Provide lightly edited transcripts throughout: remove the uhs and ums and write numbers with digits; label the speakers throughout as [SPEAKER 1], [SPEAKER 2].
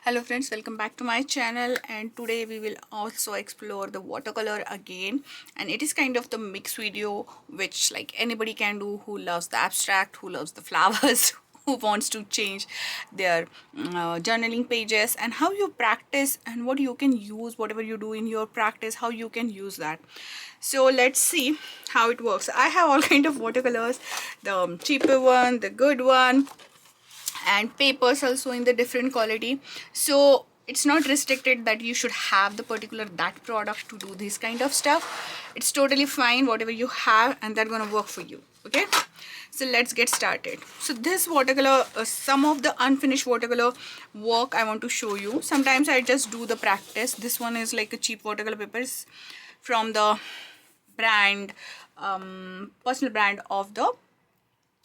[SPEAKER 1] Hello friends, welcome back to my channel, and today we will also explore the watercolor again. And it is kind of the mix video which like anybody can do who loves the abstract, who loves the flowers, who wants to change their journaling pages, and how you practice and what you can use, whatever you do in your practice, how you can use that. So let's see how it works. I have all kind of watercolors, the cheaper one, the good one, and papers also in the different quality. So it's not restricted that you should have the particular that product to do this kind of stuff. It's totally fine whatever you have, and that's gonna work for you. Okay, so let's get started. So this watercolor, some of the unfinished watercolor work I want to show you. Sometimes I just do the practice. This one is like a cheap watercolor papers from the brand, personal brand of the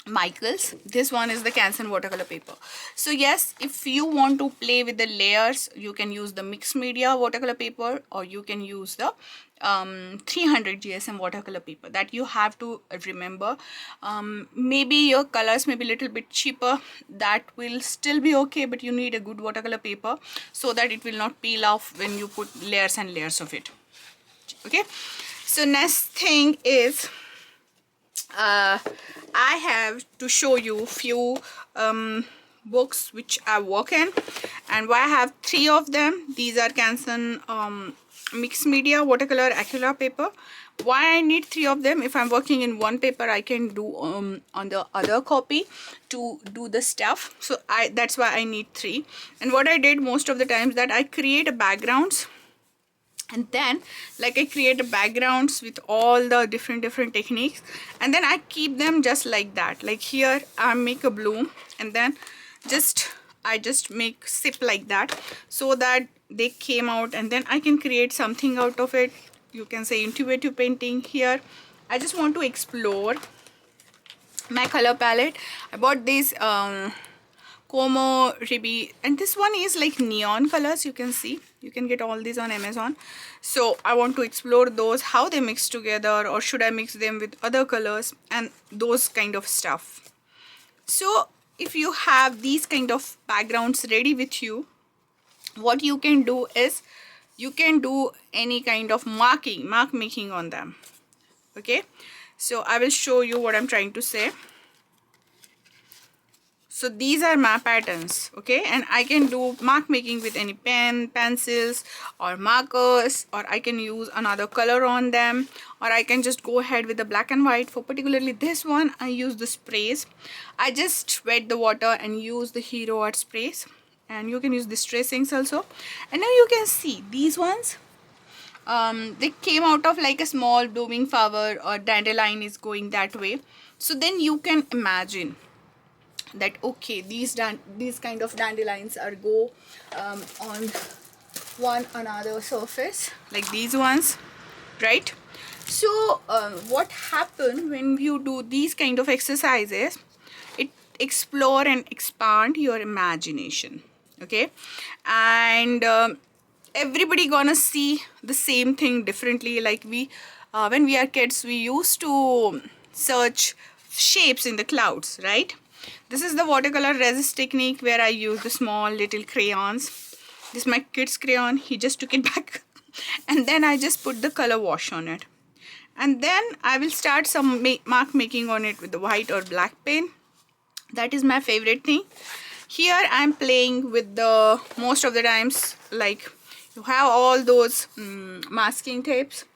[SPEAKER 1] Michaels. This one is the Canson watercolor paper. So yes, if you want to play with the layers, you can use the mixed media watercolor paper, or you can use the 300 GSM watercolor paper. That you have to remember. Maybe your colors may be a little bit cheaper, that will still be okay, but you need a good watercolor paper so that it will not peel off when you put layers and layers of it. Okay, so next thing is I have to show you few books which I work in, and why I have 3 of them. These are Canson mixed media watercolor acrylic paper. Why I need 3 of them? If I'm working in one paper, I can do on the other copy to do the stuff. So that's why I need 3. And what I did most of the times that I create a backgrounds, and then like I create a backgrounds with all the different techniques, and then I keep them just like that. Like here I make a bloom, and then I just make sip like that, so that they came out, and then I can create something out of it. You can say intuitive painting. Here I just want to explore my color palette. I bought this Como Ribi, and this one is like neon colors. You can see, you can get all these on Amazon. So I want to explore those, how they mix together, or should I mix them with other colors, and those kind of stuff. So if you have these kind of backgrounds ready with you, what you can do is you can do any kind of mark making on them. Okay, so I will show you what I'm trying to say. So these are my patterns, okay, and I can do mark making with any pen, pencils, or markers, or I can use another color on them, or I can just go ahead with the black and white. For particularly this one, I use the sprays. I just wet the water and use the Hero Art sprays, and you can use the tracings also. And now you can see these ones, they came out of like a small blooming flower, or dandelion is going that way. So then you can imagine that okay, these kind of dandelions are go on one another surface like these ones, right? So what happen when you do these kind of exercises, it explore and expand your imagination. Okay, and everybody gonna see the same thing differently. Like we when we are kids, we used to search shapes in the clouds, right? This is the watercolor resist technique, where I use the small little crayons. This is my kid's crayon. He just took it back and then I just put the color wash on it, and then I will start some mark making on it with the white or black pen. That is my favorite thing. Here I'm playing with the, most of the times, like you have all those masking tapes,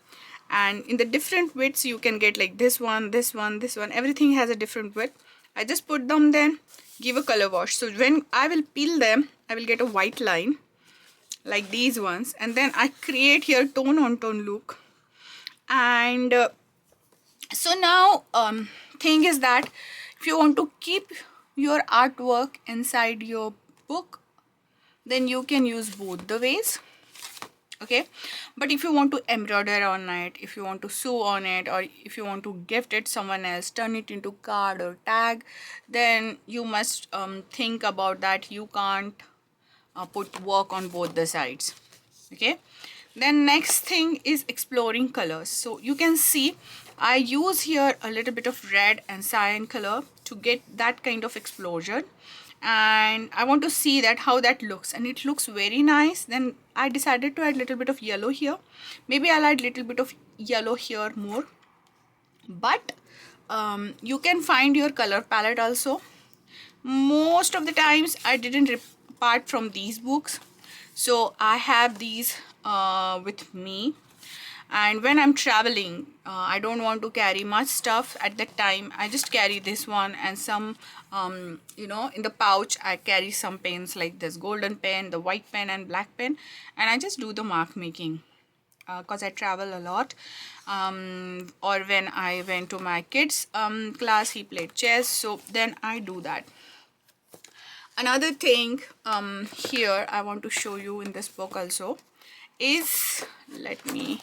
[SPEAKER 1] and in the different widths you can get like this one, this one, this one. Everything has a different width. I just put them, then give a color wash. So when I will peel them, I will get a white line like these ones, and then I create here tone on tone look. And so now thing is that if you want to keep your artwork inside your book, then you can use both the ways. Okay, but if you want to embroider on it, if you want to sew on it, or if you want to gift it someone else, turn it into card or tag, then you must think about that. You can't put work on both the sides. Okay, then next thing is exploring colors. So you can see I use here a little bit of red and cyan color to get that kind of explosion, and I want to see that how that looks, and it looks very nice. Then I decided to add a little bit of yellow here. Maybe I'll add a little bit of yellow here more, but you can find your color palette also. Most of the times I didn't apart from these books, so I have these with me. And when I'm traveling, I don't want to carry much stuff at that time. I just carry this one and some you know, in the pouch I carry some pens like this golden pen, the white pen and black pen, and I just do the mark making because I travel a lot. Or when I went to my kids class, he played chess, so then I do that. Another thing here I want to show you in this book also is, let me,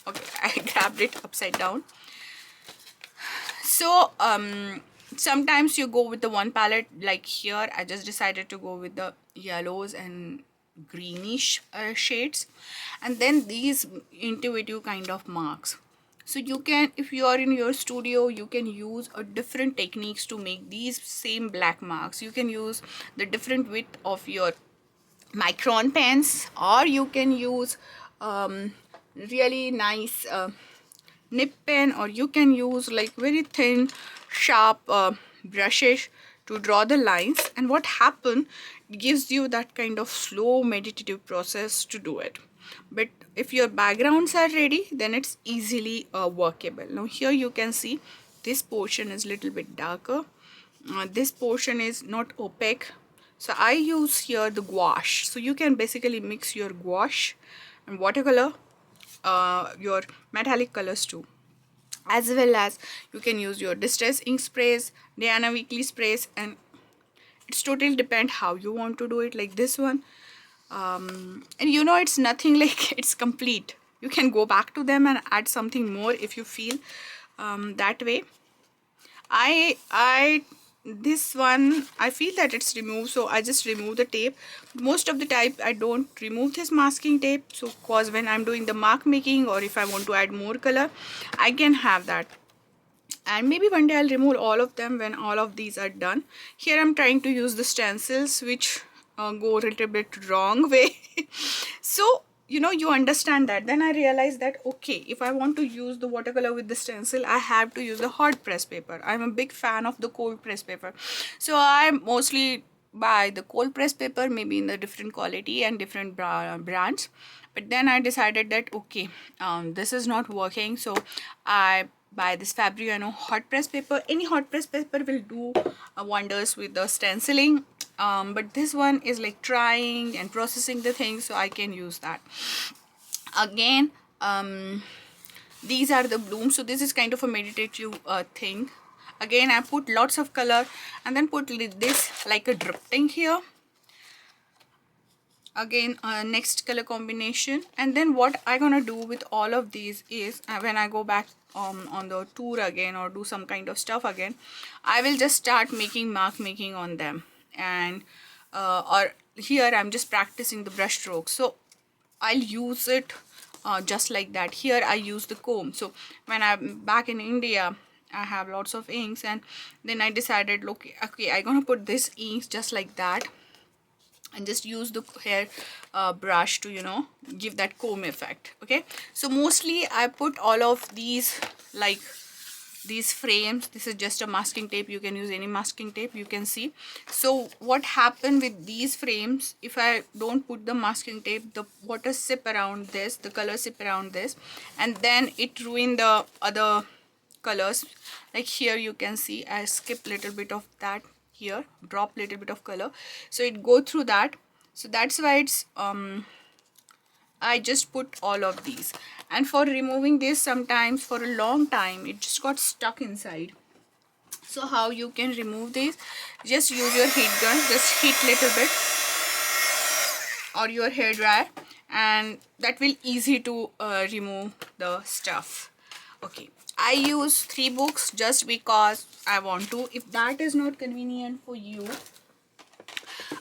[SPEAKER 1] okay, I grabbed it upside down. So sometimes you go with the one palette, like here I just decided to go with the yellows and greenish shades, and then these intuitive kind of marks. So you can, if you are in your studio, you can use a different techniques to make these same black marks. You can use the different width of your micron pens, or you can use really nice nib pen, or you can use like very thin sharp brushes to draw the lines. And what happen, it gives you that kind of slow meditative process to do it. But if your backgrounds are ready, then it's easily workable. Now here you can see this portion is little bit darker, this portion is not opaque, so I use here the gouache. So you can basically mix your gouache and watercolor, your metallic colors too, as well as you can use your distress ink sprays, Diana weekly sprays, and it's totally depend how you want to do it, like this one. And you know, it's nothing like it's complete. You can go back to them and add something more if you feel that way. This one I feel that it's removed, so I just remove the tape. Most of the time I don't remove this masking tape, so cause when I'm doing the mark making, or if I want to add more color, I can have that. And maybe one day I'll remove all of them when all of these are done. Here I'm trying to use the stencils, which go a little bit wrong way. So you know, you understand that. Then I realized that okay, if I want to use the watercolor with the stencil, I have to use the hot press paper. I'm a big fan of the cold press paper, so I mostly buy the cold press paper, maybe in the different quality and different brands. But then I decided that okay, this is not working, so I buy this Fabriano hot press paper. Any hot press paper will do wonders with the stenciling, but this one is like trying and processing the things, so I can use that. Again, these are the blooms, so this is kind of a meditative thing. Again, I put lots of color and then put this like a drifting here. Again, next color combination. And then what I'm gonna do with all of these is when I go back on the tour again, or do some kind of stuff again, I will just start making mark making on them. And or here I'm just practicing the brush strokes, so I'll use it just like that. Here I use the comb. So when I'm back in India, I have lots of inks, and then I decided, look, okay, I'm gonna put this inks just like that, and just use the hair brush to, you know, give that comb effect. Okay, so mostly I put all of these, like these frames. This is just a masking tape, you can use any masking tape, you can see. So what happened with these frames, if I don't put the masking tape, the water sip around this, the color sip around this, and then it ruined the other colors. Like here you can see I skip little bit of that, here drop little bit of color, so it go through that. So that's why it's I just put all of these. And for removing this, sometimes for a long time it just got stuck inside. So how you can remove this, just use your heat gun, just heat little bit, or your hair dryer, and that will easy to remove the stuff. Okay, I use 3 books just because I want to. If that is not convenient for you,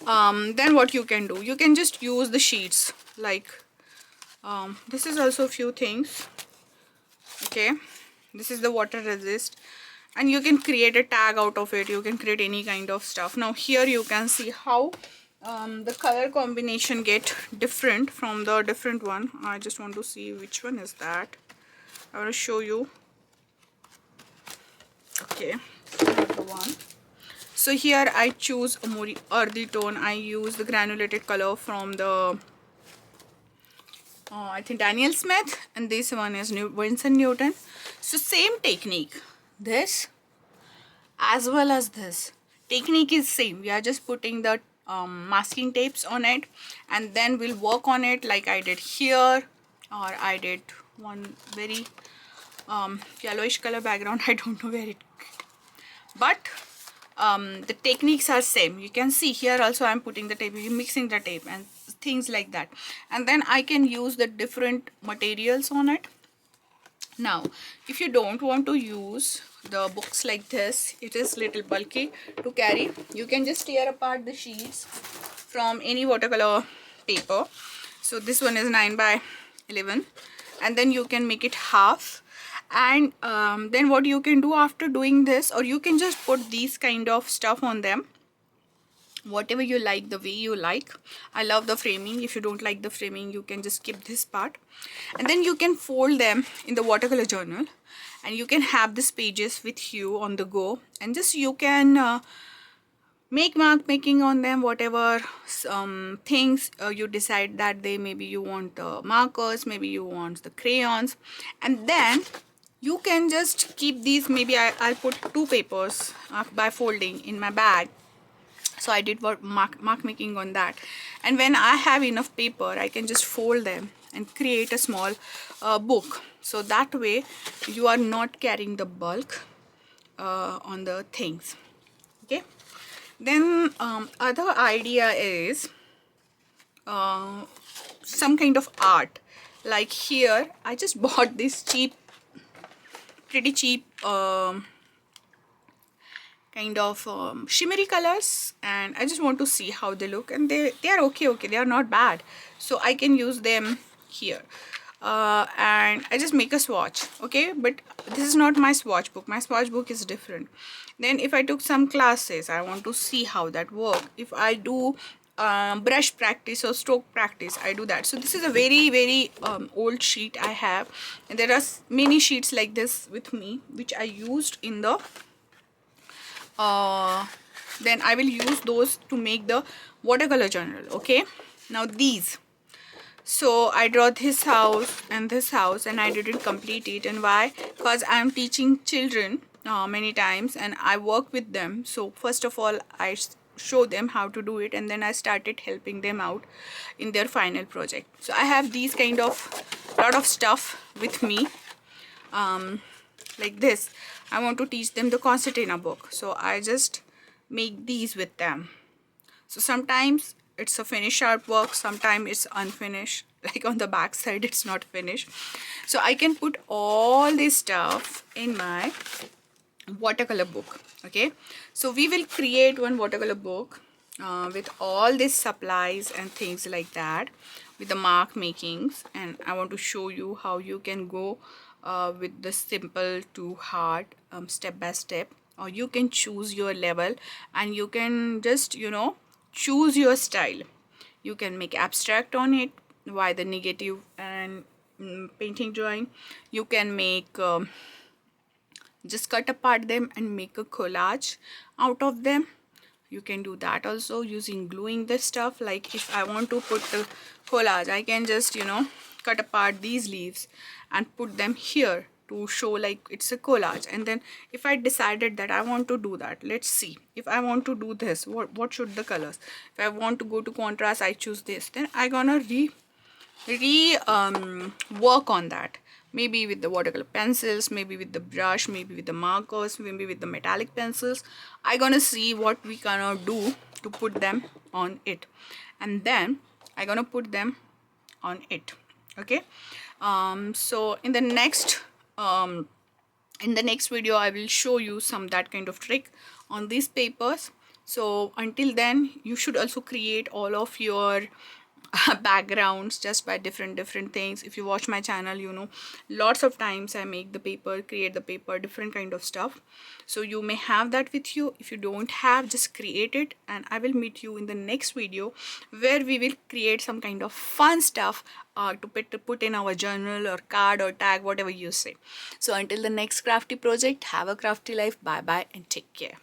[SPEAKER 1] then what you can do, you can just use the sheets. Like this is also a few things. Okay, this is the water resist, and you can create a tag out of it. You can create any kind of stuff. Now here you can see how the color combination get different from the different one. I just want to see which one is that. I want to show you. Okay, the one. So here I choose a more earthy tone. I use the granulated color from the I think Daniel Smith, and this one is Winsor Newton. So same technique, this as well as this technique is same. We are just putting the masking tapes on it, and then we'll work on it like I did here, or I did one very yellowish color background. I don't know where it, but the techniques are same. You can see here also I'm putting the tape, mixing the tape and things like that, and then I can use the different materials on it. Now if you don't want to use the books like this, it is little bulky to carry, you can just tear apart the sheets from any watercolor paper. So this one is 9 by 11, and then you can make it half, and then what you can do after doing this, or you can just put these kind of stuff on them, whatever you like, the way you like. I love the framing. If you don't like the framing, you can just skip this part, and then you can fold them in the watercolor journal, and you can have these pages with you on the go, and just you can make mark making on them, whatever things you decide that they, maybe you want the markers, maybe you want the crayons, and then you can just keep these. Maybe I'll put 2 papers by folding in my bag. So I did mark making on that, and when I have enough paper, I can just fold them and create a small book. So that way you are not carrying the bulk on the things. Okay, then other idea is some kind of art. Like here I just bought this pretty cheap kind of shimmery colors, and I just want to see how they look, and they are okay, they are not bad, so I can use them here. And I just make a swatch. Okay, but this is not my swatch book. My swatch book is different. Then if I took some classes, I want to see how that work. If I do brush practice or stroke practice, I do that. So this is a very old sheet I have, and there are many sheets like this with me which I used in the then I will use those to make the watercolor journal. Okay, now these, so I draw this house and this house, and I didn't complete it. And why? Because I am teaching children many times, and I work with them. So first of all I show them how to do it, and then I started helping them out in their final project. So I have these kind of lot of stuff with me, like this. I want to teach them the concertina book, so I just make these with them. So sometimes it's a finished artwork, sometimes it's unfinished, like on the back side it's not finished. So I can put all this stuff in my watercolor book. Okay, so we will create one watercolor book with all these supplies and things like that, with the mark makings, and I want to show you how you can go with the simple to hard, step by step, or you can choose your level, and you can just, you know, choose your style. You can make abstract on it, why the negative and painting drawing. You can make just cut apart them and make a collage out of them. You can do that also using gluing this stuff. Like if I want to put the collage, I can just, you know, cut apart these leaves and put them here to show like it's a collage. And then if I decided that I want to do that, let's see, if I want to do this, what should the colors, if I want to go to contrast, I choose this, then I gonna work on that, maybe with the watercolor pencils, maybe with the brush, maybe with the markers, maybe with the metallic pencils. I gonna see what we gonna do to put them on it, and then I gonna put them on it. Okay, so in the next video I will show you some that kind of trick on these papers. So until then, you should also create all of your backgrounds just by different things. If you watch my channel, you know, lots of times I make the paper, create the paper, different kind of stuff. So you may have that with you. If you don't have, just create it, and I will meet you in the next video where we will create some kind of fun stuff to put in our journal or card or tag, whatever you say. So until the next crafty project, have a crafty life. Bye bye and take care.